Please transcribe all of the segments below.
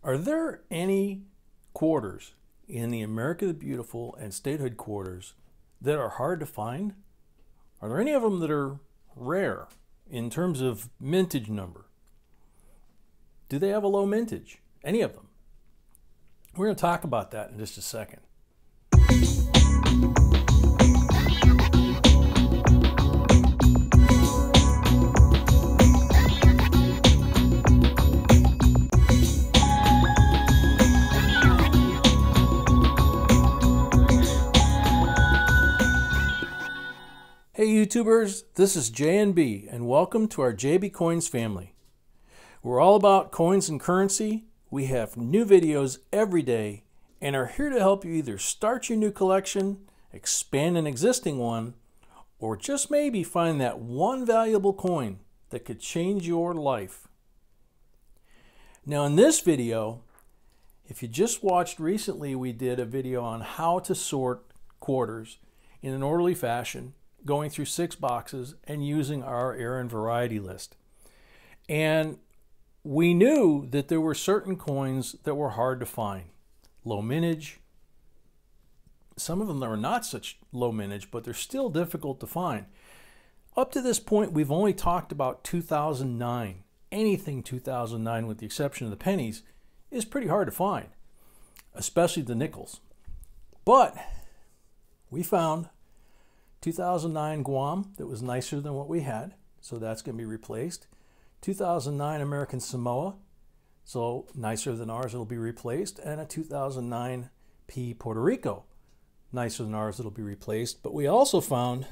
Are there any quarters in the America the Beautiful and statehood quarters that are hard to find? Are there any of them that are rare in terms of mintage number? Do they have a low mintage? Any of them? We're going to talk about that in just a second. Hey YouTubers, this is J&B and welcome to our JB Coins family. We're all about coins and currency. We have new videos every day and are here to help you either start your new collection, expand an existing one, or just maybe find that one valuable coin that could change your life. Now in this video, if you just watched recently, we did a video on how to sort quarters in an orderly fashion, going through 6 boxes and using our Aaron variety list. And we knew that there were certain coins that were hard to find. Low mintage. Some of them that are not such low mintage, but they're still difficult to find. Up to this point, we've only talked about 2009. Anything 2009, with the exception of the pennies, is pretty hard to find, especially the nickels. But we found 2009 Guam that was nicer than what we had, so that's going to be replaced. 2009 American Samoa, so nicer than ours, it'll be replaced. And a 2009 P Puerto Rico, nicer than ours, it'll be replaced. But we also found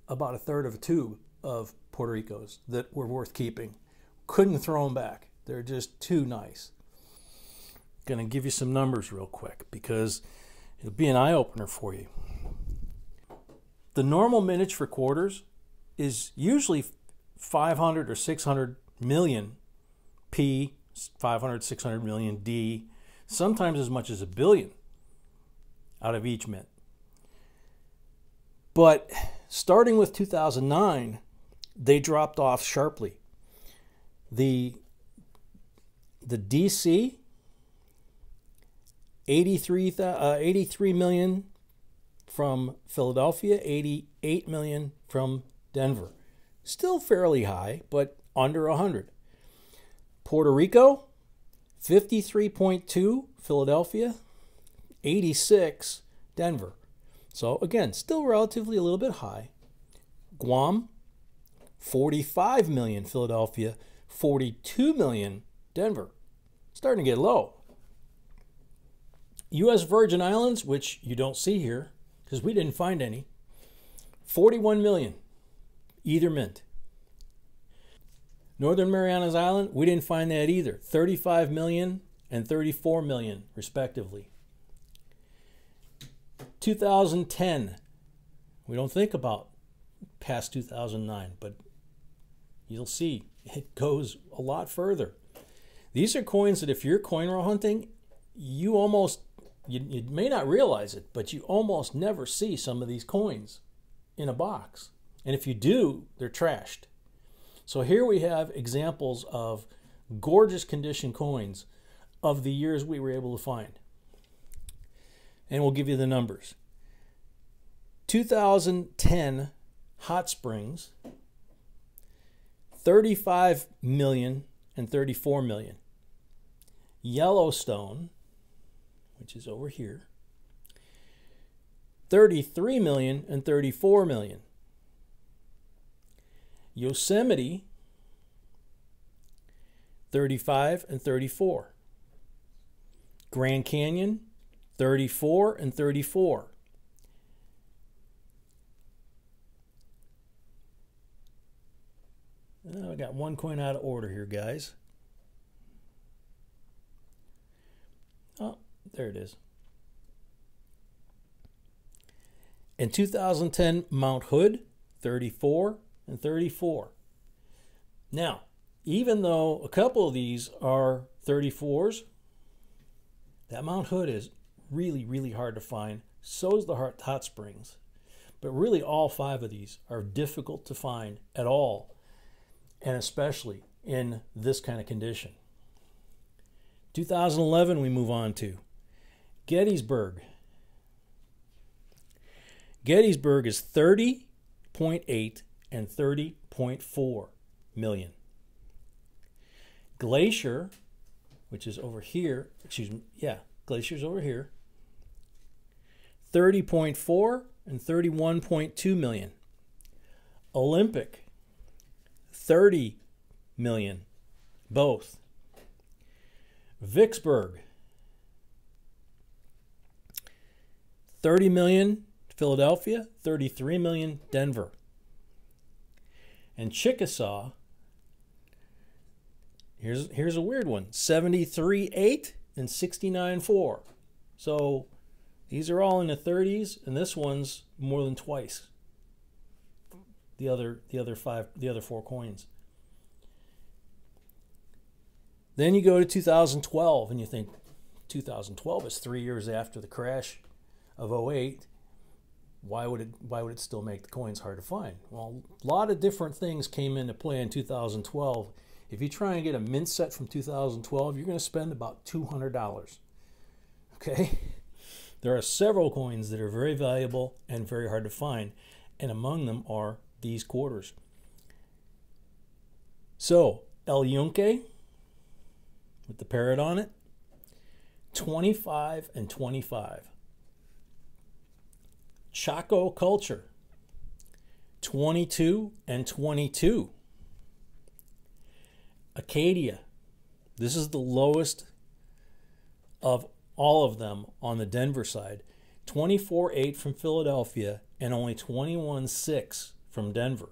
about 1/3 of a tube of Puerto Ricos that were worth keeping. Couldn't throw them back. They're just too nice. Going to give you some numbers real quick because it'll be an eye-opener for you. The normal mintage for quarters is usually 500 or 600 million P, 500, 600 million D, sometimes as much as 1 billion out of each mint. But starting with 2009, they dropped off sharply. The DC, 83 million from Philadelphia, 88 million from Denver. Still fairly high, but under 100. Puerto Rico, 53.2 Philadelphia, 86 Denver. So again, still relatively a little bit high. Guam, 45 million Philadelphia, 42 million Denver. Starting to get low. U.S. Virgin Islands, which you don't see here because we didn't find any, 41 million, either mint. Northern Marianas Island, we didn't find that either, 35 million and 34 million, respectively. 2010, we don't think about past 2009, but you'll see it goes a lot further. These are coins that if you're coin roll hunting, you may not realize it, but you almost never see some of these coins in a box. And if you do, they're trashed. So here we have examples of gorgeous condition coins of the years we were able to find. And we'll give you the numbers. 2010 Hot Springs, 35 million and 34 million. Yellowstone, which is over here, 33 million and 34 million. Yosemite, 35 and 34. Grand Canyon, 34 and 34. I got one coin out of order here, guys. Oh, there it is. In 2010, Mount Hood, 34 and 34. Now, even though a couple of these are 34s, that Mount Hood is really, really hard to find. So is the Hot Springs. But really all 5 of these are difficult to find at all, and especially in this kind of condition. 2011 we move on to Gettysburg. Gettysburg is 30.8 and 30.4 million. Glacier, which is over here, Glacier's over here, 30.4 and 31.2 million. Olympic, 30 million, both. Vicksburg, 30 million, Philadelphia, 33 million, Denver. And Chickasaw, here's a weird one, 73.8 and 69.4. So these are all in the 30s, and this one's more than twice the other four coins. Then you go to 2012, and you think 2012 is 3 years after the crash of '08. Why would it still make the coins hard to find? Well, a lot of different things came into play in 2012. If you try and get a mint set from 2012, you're going to spend about $200. Okay? There are several coins that are very valuable and very hard to find, and among them are these quarters. So, El Yunque, with the parrot on it, 25 and 25. Chaco Culture, 22 and 22. Acadia, this is the lowest of all of them on the Denver side, 24.8 from Philadelphia and only 21.6 from Denver.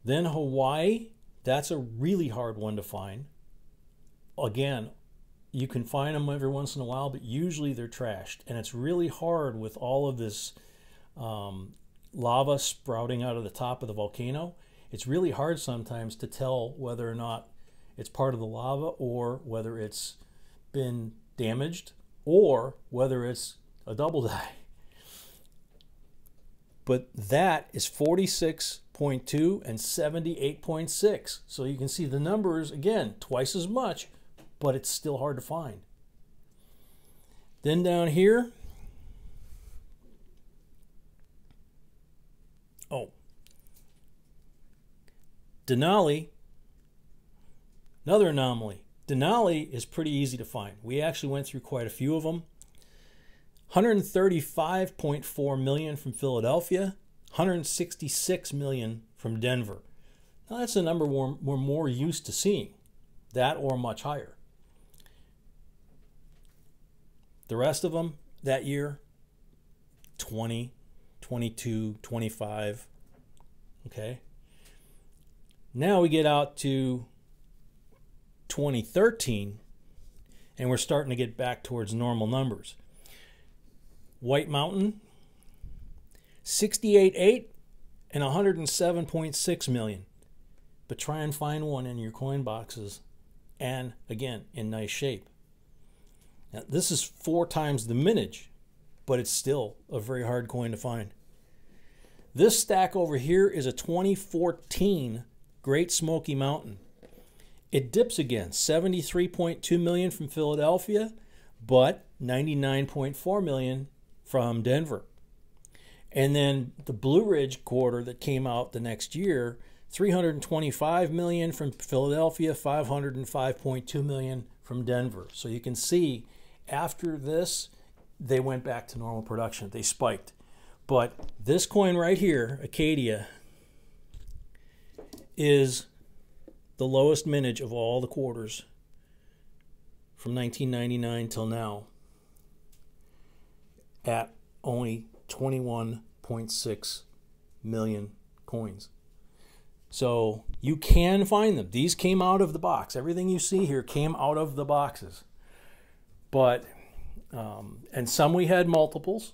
Then Hawaii, that's a really hard one to find. Again, you can find them every once in a while, but usually they're trashed. And it's really hard with all of this lava sprouting out of the top of the volcano. It's really hard sometimes to tell whether or not it's part of the lava or whether it's been damaged or whether it's a double die. But that is 46.2 and 78.6. So you can see the numbers, again, twice as much, but it's still hard to find. Then down here, Denali, another anomaly. Denali is pretty easy to find. We actually went through quite a few of them. 135.4 million from Philadelphia, 166 million from Denver. Now that's a number we're more used to seeing, that or much higher. The rest of them that year, 20, 22, 25, okay? Now we get out to 2013, and we're starting to get back towards normal numbers. White Mountain, 68.8 and 107.6 million. But try and find one in your coin boxes, and again, in nice shape. Now, this is 4 times the mintage, but it's still a very hard coin to find. This stack over here is a 2014 Great Smoky Mountain. It dips again, 73.2 million from Philadelphia, but 99.4 million from Denver. And then the Blue Ridge quarter that came out the next year, 325 million from Philadelphia, 505.2 million from Denver. So you can see after this, they went back to normal production. They spiked. But this coin right here, Acadia, is the lowest mintage of all the quarters from 1999 till now at only 21.6 million coins. So you can find them. These came out of the box. Everything you see here came out of the boxes. But, and some we had multiples,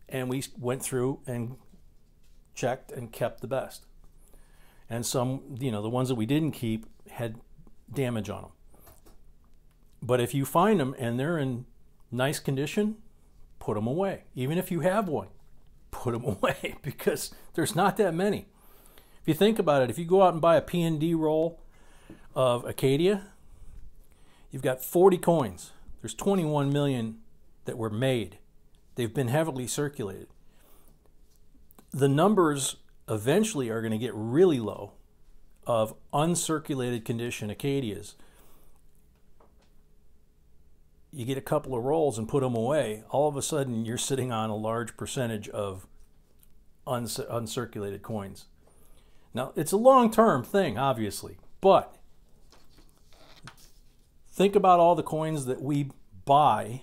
and we went through and checked and kept the best. And some, the ones that we didn't keep had damage on them. But if you find them and they're in nice condition, put them away. Even if you have one, put them away, because there's not that many. If you think about it, if you go out and buy a P&D roll of Acadia, You've got 40 coins. There's 21 million that were made. They've been heavily circulated. The numbers eventually are going to get really low of uncirculated condition Acadias. You get a couple of rolls and put them away, all of a sudden you're sitting on a large percentage of uncirculated coins. Now, it's a long-term thing, obviously, but think about all the coins that we buy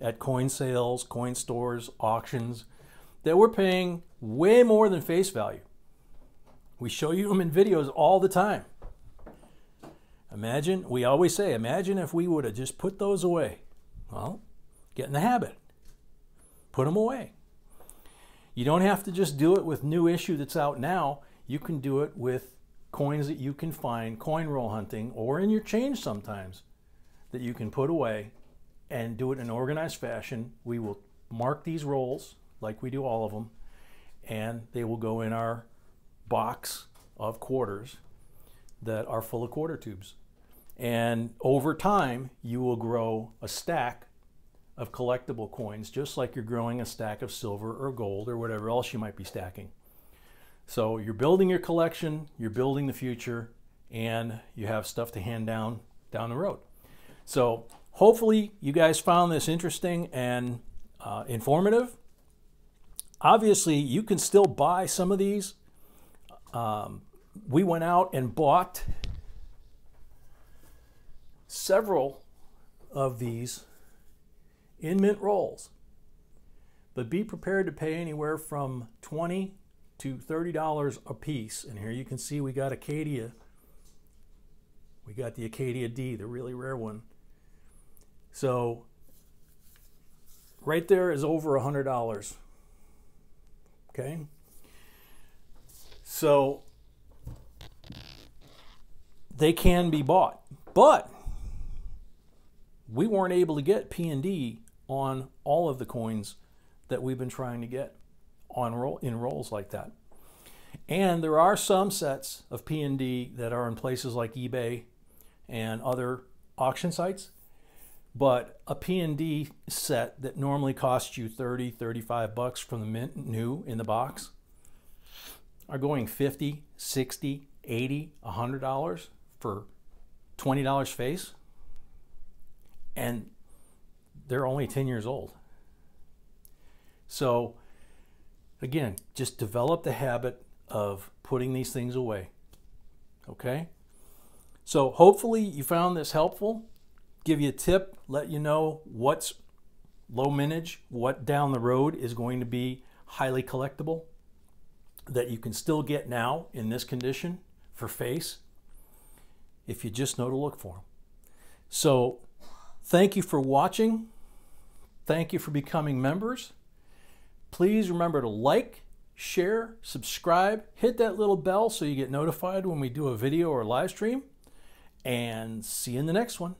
at coin sales, coin stores, auctions, that we're paying way more than face value. We show you them in videos all the time. Imagine, we always say, imagine if we would have just put those away. Well, get in the habit. Put them away. You don't have to just do it with new issue that's out now. You can do it with coins that you can find coin roll hunting or in your change sometimes that you can put away and do it in an organized fashion. We will mark these rolls like we do all of them, and they will go in our box of quarters that are full of quarter tubes. And over time, you will grow a stack of collectible coins, just like you're growing a stack of silver or gold or whatever else you might be stacking. So you're building your collection, you're building the future, and you have stuff to hand down the road. So hopefully you guys found this interesting and informative. Obviously, you can still buy some of these. We went out and bought several of these in mint rolls, but be prepared to pay anywhere from $20 to $30 a piece. And here you can see we got Acadia. We got the Acadia D, the really rare one. So right there is over $100. Okay, so they can be bought, but we weren't able to get P&D on all of the coins that we've been trying to get on in rolls like that. And there are some sets of P&D that are in places like eBay and other auction sites, but a P&D set that normally costs you $30, $35 from the mint new in the box are going $50, $60, $80, $100 for $20 face, and they're only 10 years old. So again, just develop the habit of putting these things away. Okay? So hopefully you found this helpful. Give you a tip, let you know what's low mintage, what down the road is going to be highly collectible that you can still get now in this condition for face if you just know to look for them. So thank you for watching. Thank you for becoming members. Please remember to like, share, subscribe, hit that little bell so you get notified when we do a video or live stream, and see you in the next one.